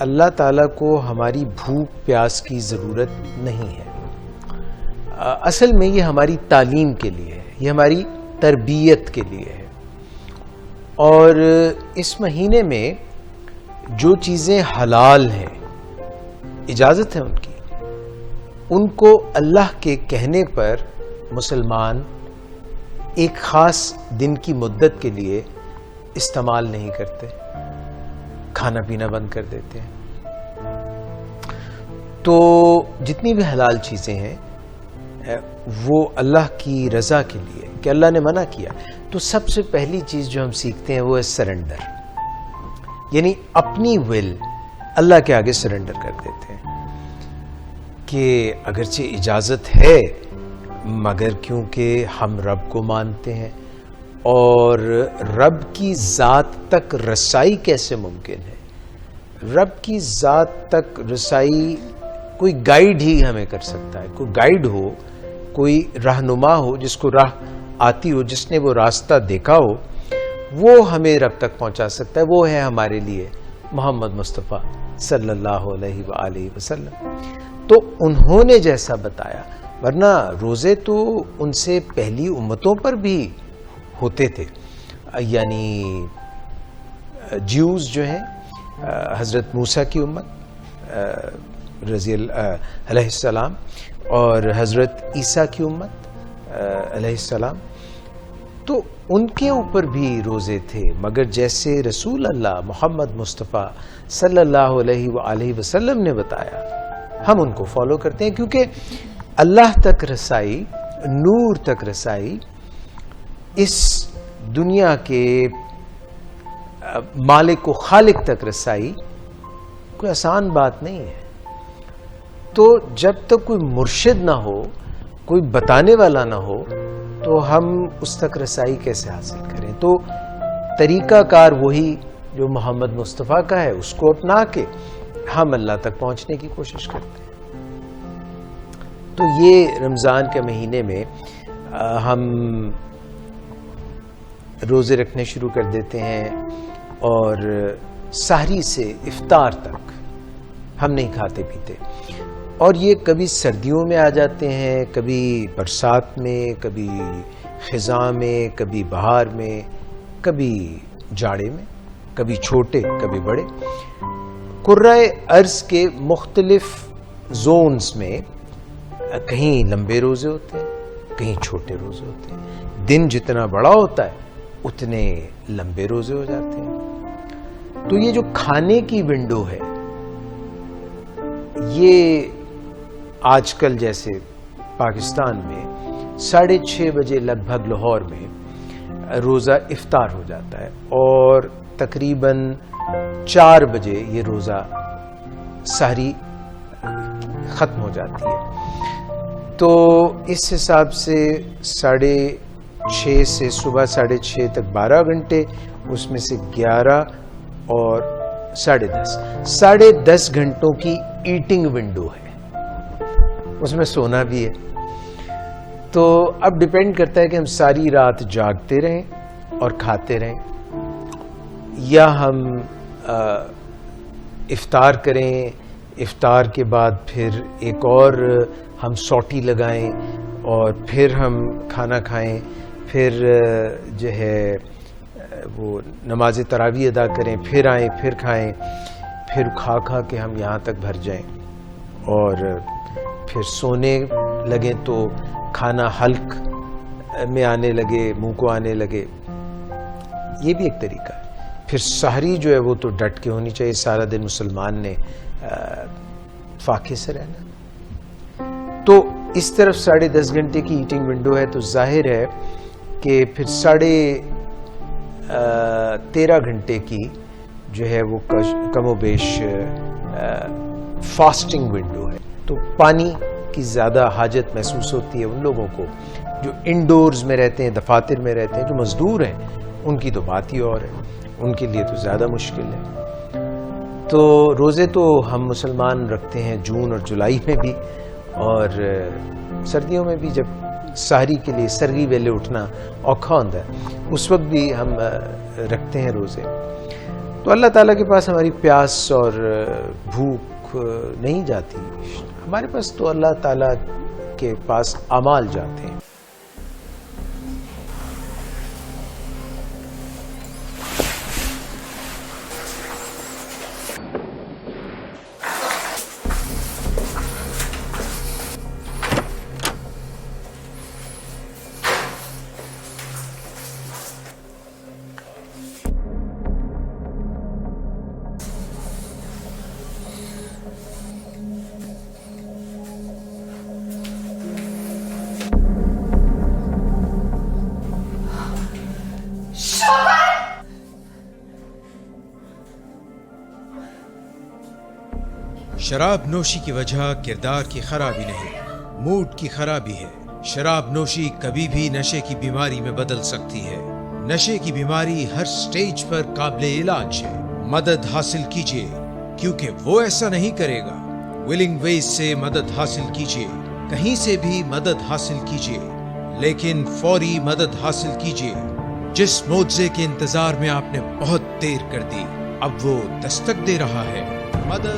اللہ تعالیٰ کو ہماری بھوک پیاس کی ضرورت نہیں ہے. اصل میں یہ ہماری تعلیم کے لیے ہے, یہ ہماری تربیت کے لیے ہے. اور اس مہینے میں جو چیزیں حلال ہیں, اجازت ہے ان کی, ان کو اللہ کے کہنے پر مسلمان ایک خاص دن کی مدت کے لیے استعمال نہیں کرتے, کھانا پینا بند کر دیتے ہیں. تو جتنی بھی حلال چیزیں ہیں وہ اللہ کی رضا کے لیے, کہ اللہ نے منع کیا. تو سب سے پہلی چیز جو ہم سیکھتے ہیں وہ ہے سرنڈر, یعنی اپنی ول اللہ کے آگے سرنڈر کر دیتے ہیں کہ اگرچہ اجازت ہے مگر کیونکہ ہم رب کو مانتے ہیں, اور رب کی ذات تک رسائی کیسے ممکن ہے؟ رب کی ذات تک رسائی کوئی گائیڈ ہی ہمیں کر سکتا ہے. کوئی گائیڈ ہو, کوئی رہنما ہو, جس کو راہ آتی ہو, جس نے وہ راستہ دیکھا ہو, وہ ہمیں رب تک پہنچا سکتا ہے. وہ ہے ہمارے لیے محمد مصطفیٰ صلی اللہ علیہ وآلہ وسلم. تو انہوں نے جیسا بتایا, ورنہ روزے تو ان سے پہلی امتوں پر بھی ہوتے تھے. یعنی جیوز جو ہیں, حضرت موسیٰ کی امت رضی اللہ علیہ السلام, اور حضرت عیسیٰ کی امت علیہ السلام, تو ان کے اوپر بھی روزے تھے. مگر جیسے رسول اللہ محمد مصطفیٰ صلی اللہ علیہ وآلہ وسلم نے بتایا, ہم ان کو فالو کرتے ہیں, کیونکہ اللہ تک رسائی, نور تک رسائی, اس دنیا کے مالک و خالق تک رسائی کوئی آسان بات نہیں ہے. تو جب تک کوئی مرشد نہ ہو, کوئی بتانے والا نہ ہو, تو ہم اس تک رسائی کیسے حاصل کریں؟ تو طریقہ کار وہی جو محمد مصطفیٰ کا ہے, اس کو اپنا کے ہم اللہ تک پہنچنے کی کوشش کرتے ہیں. تو یہ رمضان کے مہینے میں ہم روزے رکھنے شروع کر دیتے ہیں, اور سحری سے افطار تک ہم نہیں کھاتے پیتے. اور یہ کبھی سردیوں میں آ جاتے ہیں, کبھی برسات میں, کبھی خزاں میں, کبھی بہار میں, کبھی جاڑے میں, کبھی چھوٹے کبھی بڑے. قرۂ ارض کے مختلف زونز میں کہیں لمبے روزے ہوتے ہیں, کہیں چھوٹے روزے ہوتے ہیں. دن جتنا بڑا ہوتا ہے اتنے لمبے روزے ہو جاتے ہیں. تو یہ جو کھانے کی ونڈو ہے, یہ آج کل جیسے پاکستان میں 6:30 بجے لگ بھگ لاہور میں روزہ افطار ہو جاتا ہے, اور تقریباً 4 بجے یہ روزہ سحری ختم ہو جاتی ہے. تو اس حساب سے 6:30 سے صبح 6:30 تک 12 گھنٹے, اس میں سے 11 اور 10:30 گھنٹوں کی ایٹنگ ونڈو ہے, اس میں سونا بھی ہے. تو اب ڈیپینڈ کرتا ہے کہ ہم ساری رات جاگتے رہیں اور کھاتے رہیں, یا ہم افطار کریں, افطار کے بعد پھر ایک اور ہم سوٹی لگائیں, اور پھر ہم کھانا کھائیں, پھر جو ہے وہ نماز تراویح ادا کریں, پھر آئیں, پھر کھائیں, پھر کھا کھا کے ہم یہاں تک بھر جائیں, اور پھر سونے لگیں تو کھانا حلق میں آنے لگے, منہ کو آنے لگے. یہ بھی ایک طریقہ ہے. پھر سحری جو ہے وہ تو ڈٹ کے ہونی چاہیے, سارا دن مسلمان نے فاقے سے رہنا. تو اس طرف 10.5 گھنٹے کی ایٹنگ ونڈو ہے, تو ظاہر ہے کہ پھر 13.5 گھنٹے کی جو ہے وہ کم و بیش فاسٹنگ ونڈو ہے. تو پانی کی زیادہ حاجت محسوس ہوتی ہے ان لوگوں کو جو انڈورز میں رہتے ہیں, دفاتر میں رہتے ہیں. جو مزدور ہیں ان کی تو بات ہی اور ہے, ان کے لیے تو زیادہ مشکل ہے. تو روزے تو ہم مسلمان رکھتے ہیں جون اور جولائی میں بھی, اور سردیوں میں بھی جب سحری کے لیے سرگی ویلے اٹھنا اوکھا ہوتا ہے, اس وقت بھی ہم رکھتے ہیں روزے. تو اللہ تعالیٰ کے پاس ہماری پیاس اور بھوک نہیں جاتی، ہمارے پاس تو اللہ تعالیٰ کے پاس اعمال جاتے ہیں۔ شراب نوشی کی وجہ کردار کی خرابی نہیں، موڈ کی خرابی ہے۔ شراب نوشی کبھی بھی نشے کی بیماری میں بدل سکتی ہے۔ نشے کی بیماری ہر سٹیج پر قابل علاج ہے۔ مدد حاصل کیجیے، کیونکہ وہ ایسا نہیں کرے گا۔ ولنگ ویز سے مدد حاصل کیجیے، کہیں سے بھی مدد حاصل کیجیے، لیکن فوری مدد حاصل کیجیے۔ جس معجزے کے انتظار میں آپ نے بہت دیر کر دی، اب وہ دستک دے رہا ہے۔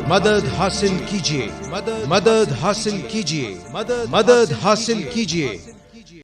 مدد حاصل کیجیے، مدد حاصل کیجیے، مدد حاصل کیجیے۔